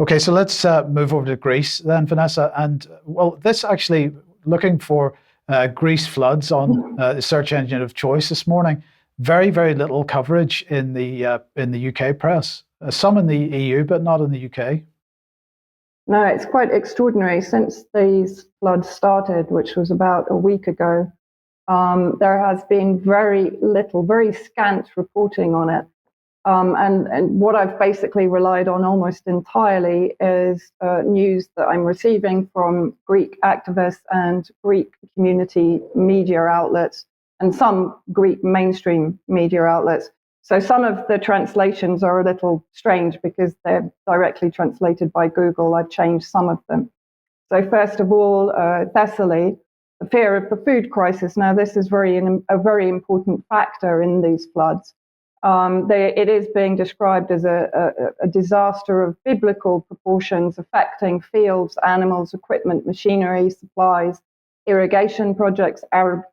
Okay, so let's move over to Greece then, Vanessa. And well, this actually looking for Greece floods on the search engine of choice this morning. Very, very little coverage in the UK press. Some in the EU, but not in the UK. No, it's quite extraordinary. Since these floods started, which was about a week ago, there has been very little, very scant reporting on it. And what I've basically relied on almost entirely is news that I'm receiving from Greek activists and Greek community media outlets and some Greek mainstream media outlets. So some of the translations are a little strange because they're directly translated by Google. I've changed some of them. So first of all, Thessaly, the fear of the food crisis. Now, this is a very important factor in these floods. It is being described as a disaster of biblical proportions affecting fields, animals, equipment, machinery, supplies, irrigation projects,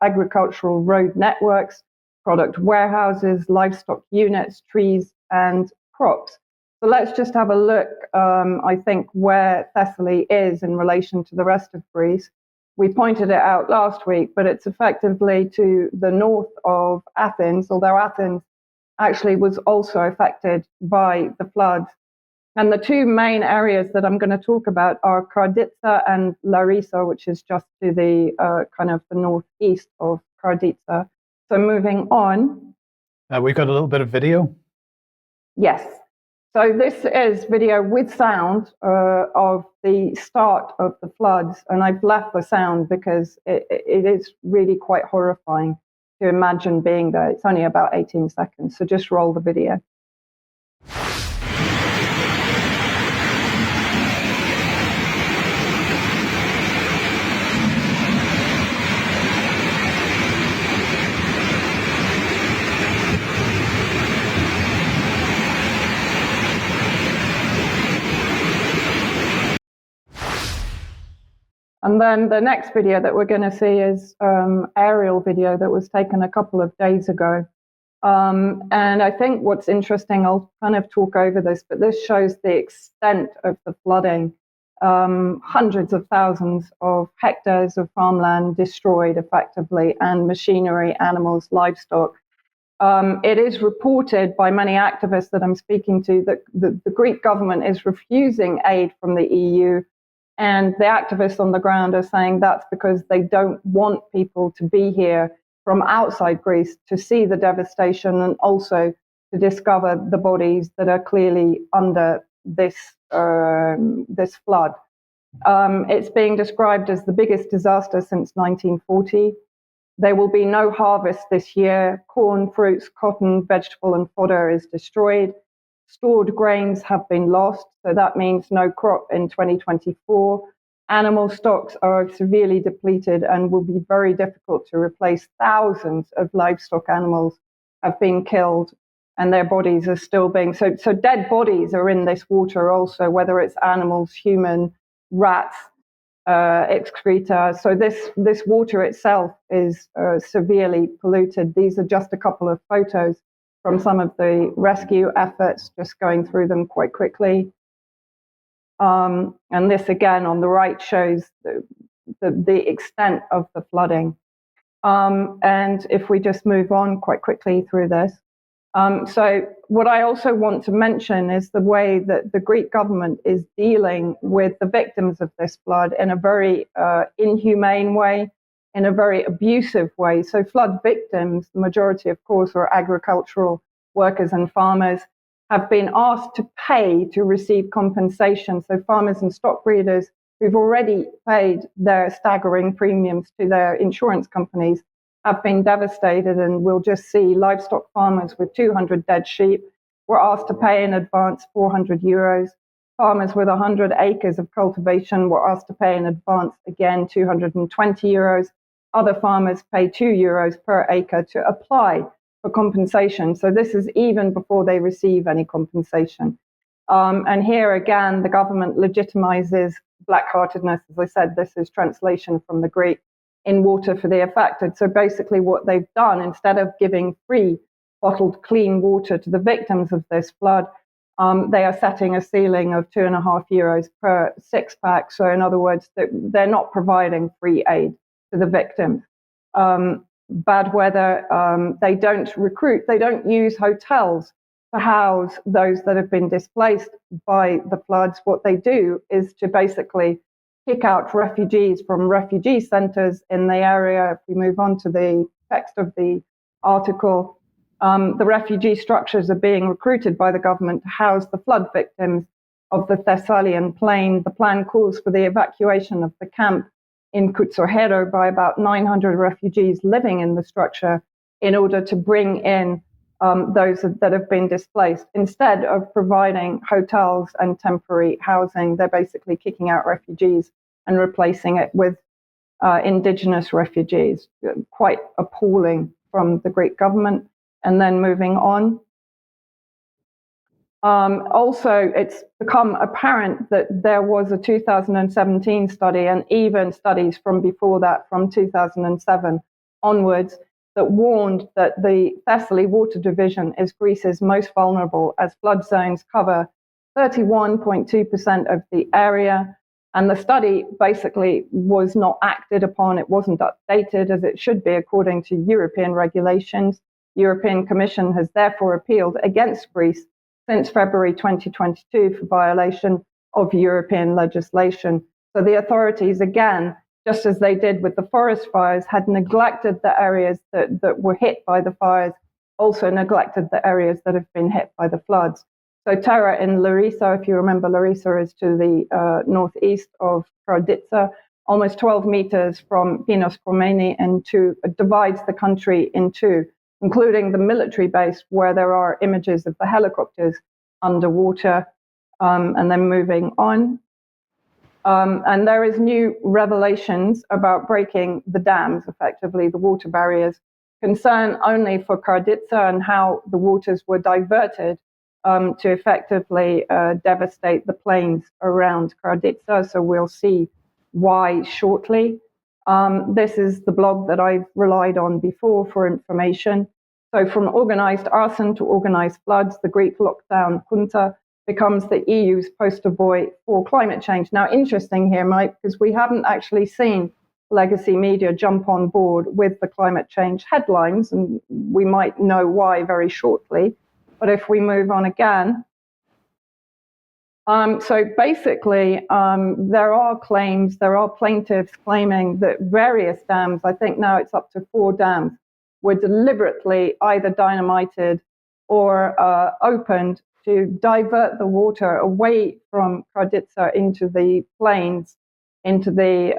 agricultural road networks, product warehouses, livestock units, trees, and crops. So let's just have a look, I think, where Thessaly is in relation to the rest of Greece. We pointed it out last week, but it's effectively to the north of Athens, although Athens actually was also affected by the floods. And the two main areas that I'm going to talk about are Karditsa and Larissa, which is just to the kind of the northeast of Karditsa. So moving on. We've got a little bit of video. Yes. So this is video with sound of the start of the floods. And I've left the sound because it is really quite horrifying to imagine being there. It's only about 18 seconds. So just roll the video. And then the next video that we're going to see is aerial video that was taken a couple of days ago. And I think what's interesting, I'll kind of talk over this, but this shows the extent of the flooding. Hundreds of thousands of hectares of farmland destroyed effectively, and machinery, animals, livestock. It is reported by many activists that I'm speaking to that the Greek government is refusing aid from the EU. And the activists on the ground are saying that's because they don't want people to be here from outside Greece to see the devastation and also to discover the bodies that are clearly under this flood. It's being described as the biggest disaster since 1940. There will be no harvest this year. Corn, fruits, cotton, vegetable and fodder is destroyed. Stored grains have been lost, so that means no crop in 2024. Animal stocks are severely depleted and will be very difficult to replace. Thousands of livestock animals have been killed and their bodies are still being... So dead bodies are in this water also, whether it's animals, human, rats, excreta. So this water itself is severely polluted. These are just a couple of photos from some of the rescue efforts, just going through them quite quickly. And this again on the right shows the extent of the flooding. And if we just move on quite quickly through this. So what I also want to mention is the way that the Greek government is dealing with the victims of this flood in a very inhumane way, in a very abusive way. So flood victims, the majority, of course, are agricultural workers and farmers, have been asked to pay to receive compensation. So farmers and stock breeders who've already paid their staggering premiums to their insurance companies have been devastated, and we'll just see livestock farmers with 200 dead sheep were asked to pay in advance 400 euros. Farmers with 100 acres of cultivation were asked to pay in advance, again, 220 euros. Other farmers pay 2 euros per acre to apply for compensation. So this is even before they receive any compensation. And here again, the government legitimizes black-heartedness. As I said, this is translation from the Greek, in water for the affected. So basically what they've done, instead of giving free bottled clean water to the victims of this flood, they are setting a ceiling of €2.50 per six-pack. So in other words, they're not providing free aid to the victims. Bad weather, they don't recruit, they don't use hotels to house those that have been displaced by the floods. What they do is to basically kick out refugees from refugee centers in the area. If we move on to the text of the article, the refugee structures are being recruited by the government to house the flood victims of the Thessalian plain. The plan calls for the evacuation of the camp in Kutsohero by about 900 refugees living in the structure in order to bring in those that have been displaced. Instead of providing hotels and temporary housing, they're basically kicking out refugees and replacing it with indigenous refugees. Quite appalling from the Greek government. And then moving on. Also, it's become apparent that there was a 2017 study and even studies from before that, from 2007 onwards, that warned that the Thessaly water division is Greece's most vulnerable, as flood zones cover 31.2% of the area. And the study basically was not acted upon. It wasn't updated as it should be according to European regulations. European Commission has therefore appealed against Greece since February 2022 for violation of European legislation. So the authorities, again, just as they did with the forest fires, had neglected the areas that were hit by the fires, also neglected the areas that have been hit by the floods. So Terra in Larissa, if you remember, Larissa is to the northeast of Karditsa, almost 12 meters from Pinos Komeni, and divides the country in two, including the military base where there are images of the helicopters underwater. And then moving on. And there is new revelations about breaking the dams, effectively the water barriers, concern only for Karditsa and how the waters were diverted to effectively devastate the plains around Karditsa. So we'll see why shortly. This is the blog that I've relied on before for information. So from organized arson to organized floods, the Greek lockdown junta becomes the EU's poster boy for climate change. Now, interesting here, Mike, because we haven't actually seen legacy media jump on board with the climate change headlines, and we might know why very shortly. But if we move on again, so basically, there are plaintiffs claiming that various dams, I think now it's up to 4 dams, were deliberately either dynamited or opened to divert the water away from Karditsa into the plains, into the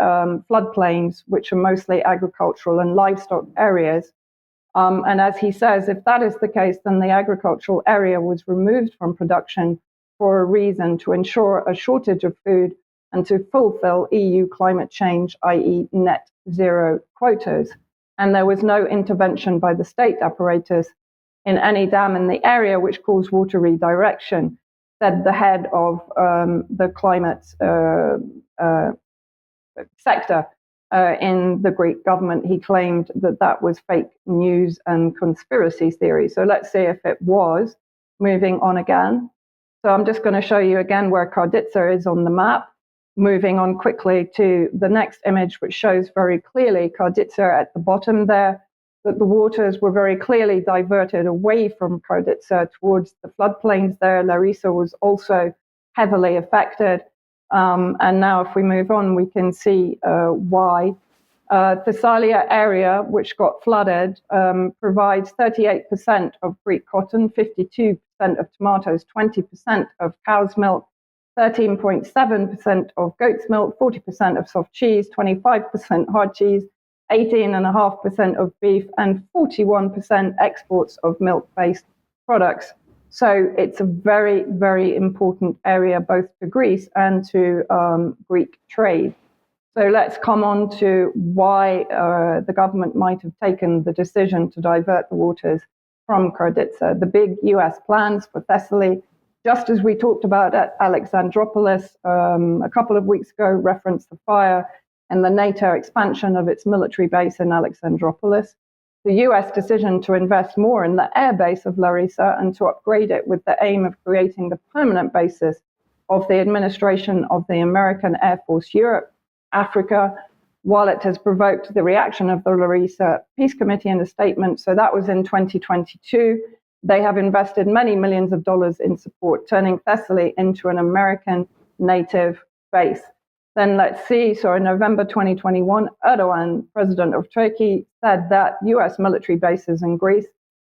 floodplains, which are mostly agricultural and livestock areas. And as he says, if that is the case, then the agricultural area was removed from production for a reason, to ensure a shortage of food and to fulfill EU climate change, i.e. net zero quotas. And there was no intervention by the state apparatus in any dam in the area which caused water redirection, said the head of the climate sector in the Greek government. He claimed that that was fake news and conspiracy theory. So let's see if it was. Moving on again. So I'm just going to show you again where Karditsa is on the map. Moving on quickly to the next image, which shows very clearly Karditsa at the bottom there, that the waters were very clearly diverted away from Karditsa towards the floodplains there. Larissa was also heavily affected. And now if we move on, we can see why. Thessalia area, which got flooded, provides 38% of Greek cotton, 52% of tomatoes, 20% of cow's milk, 13.7% of goat's milk, 40% of soft cheese, 25% hard cheese, 18.5% of beef, and 41% exports of milk-based products. So it's a very, very important area both to Greece and to Greek trade. So let's come on to why the government might have taken the decision to divert the waters from Karditsa. The big US plans for Thessaly, just as we talked about at Alexandroupolis a couple of weeks ago, referenced the fire and the NATO expansion of its military base in Alexandroupolis. the US decision to invest more in the airbase of Larissa and to upgrade it with the aim of creating the permanent basis of the administration of the American Air Force Europe, Africa, while it has provoked the reaction of the Larissa Peace Committee in a statement. So that was in 2022. They have invested many millions of dollars in support, turning Thessaly into an American native base. Then let's see, so in November 2021, Erdogan, president of Turkey, said that US military bases in Greece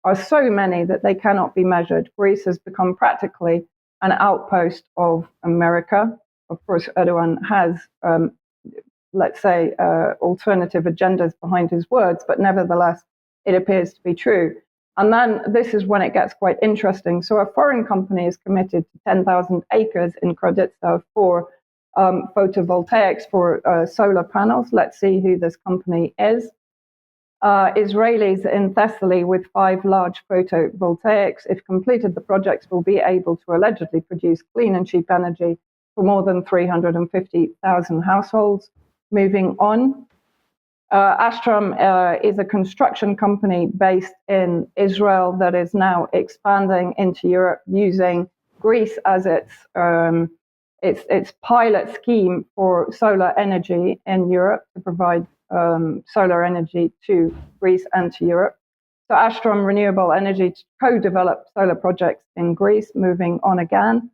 are so many that they cannot be measured. Greece has become practically an outpost of America. Of course, Erdogan has, let's say, alternative agendas behind his words, but nevertheless, it appears to be true. And then this is when it gets quite interesting. So a foreign company is committed to 10,000 acres in Kroditsa for photovoltaics, for solar panels. Let's see who this company is. Israelis in Thessaly with 5 large photovoltaics. If completed, the projects will be able to allegedly produce clean and cheap energy for more than 350,000 households. Moving on. Ashtrom is a construction company based in Israel that is now expanding into Europe using Greece as its pilot scheme for solar energy in Europe to provide solar energy to Greece and to Europe. So Ashtrom Renewable Energy co-developed solar projects in Greece. Moving on again.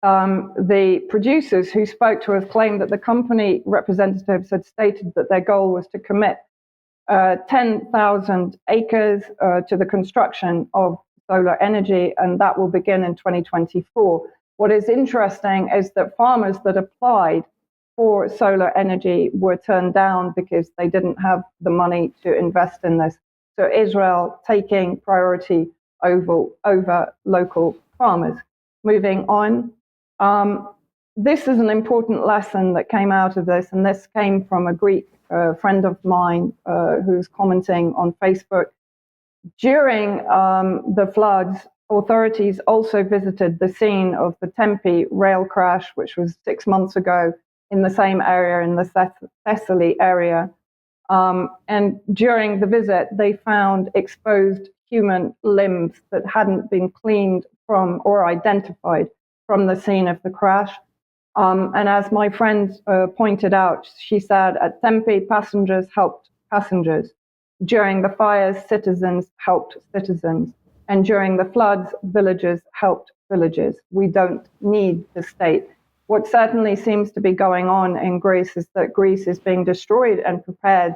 The producers who spoke to us claimed that the company representatives had stated that their goal was to commit 10,000 acres to the construction of solar energy, and that will begin in 2024. What is interesting is that farmers that applied for solar energy were turned down because they didn't have the money to invest in this. So Israel taking priority over local farmers. Moving on. This is an important lesson that came out of this, and this came from a Greek friend of mine who's commenting on Facebook. During the floods, authorities also visited the scene of the Tempe rail crash, which was 6 months ago in the same area, in the Thessaly area. And during the visit, they found exposed human limbs that hadn't been cleaned from or identified from the scene of the crash. And as my friend pointed out, she said, at Tempe, passengers helped passengers. During the fires, citizens helped citizens. And during the floods, villagers helped villagers. We don't need the state. What certainly seems to be going on in Greece is that Greece is being destroyed and prepared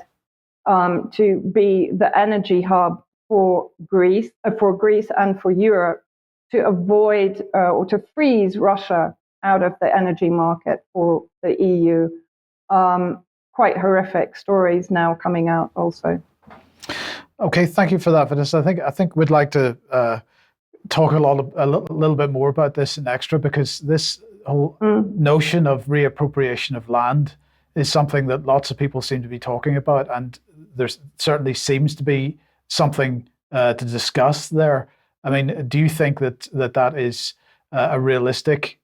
to be the energy hub for Greece and for Europe, to avoid or to freeze Russia out of the energy market for the EU. Quite horrific stories now coming out also. Okay, thank you for that, Vanessa. I think we'd like to talk a little bit more about this in extra, because this whole notion of reappropriation of land is something that lots of people seem to be talking about, and there certainly seems to be something to discuss there. I mean, do you think that is a realistic,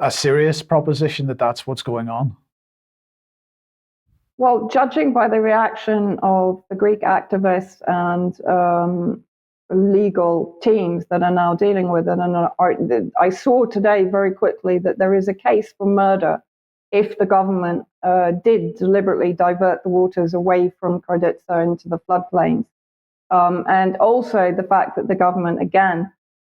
a serious proposition, that's what's going on? Well, judging by the reaction of the Greek activists and legal teams that are now dealing with it, and I saw today very quickly that there is a case for murder if the government did deliberately divert the waters away from Kroditsa into the floodplains. And also the fact that the government, again,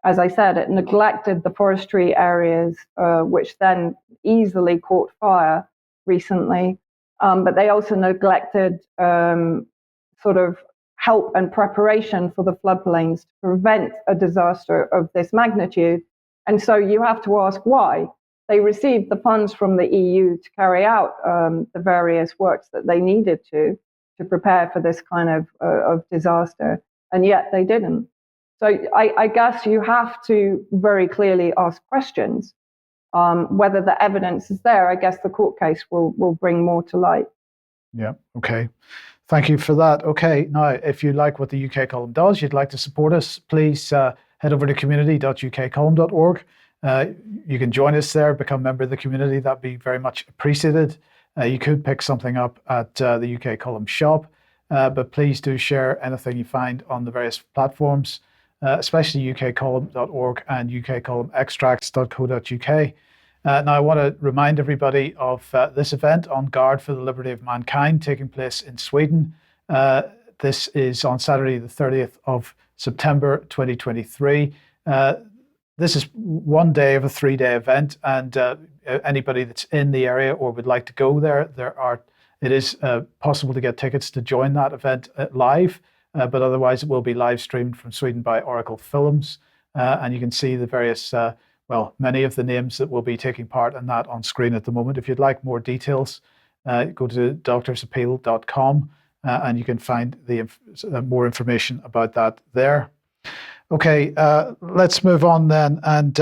as I said, it neglected the forestry areas, which then easily caught fire recently. But they also neglected sort of help and preparation for the floodplains to prevent a disaster of this magnitude. And so you have to ask why. They received the funds from the EU to carry out the various works that they needed to prepare for this kind of disaster, and yet they didn't. So I guess you have to very clearly ask questions. Whether the evidence is there, I guess the court case will bring more to light. Yeah, okay. Thank you for that. Okay, now, if you like what the UK Column does, you'd like to support us, please head over to community.ukcolumn.org. You can join us there, become a member of the community. That'd be very much appreciated. You could pick something up at the UK Column shop. but please do share anything you find on the various platforms, especially ukcolumn.org and ukcolumnextracts.co.uk. Now, I want to remind everybody of this event, On Guard for the Liberty of Mankind, taking place in Sweden. This is on Saturday, the 30th of September 2023. This is one day of a 3-day event, and anybody that's in the area or would like to go there, it is possible to get tickets to join that event live, but otherwise it will be live streamed from Sweden by Oracle Films, and you can see the various, many of the names that will be taking part in that on screen at the moment. If you'd like more details, go to doctorsappeal.com and you can find more information about that there. Okay, let's move on then, and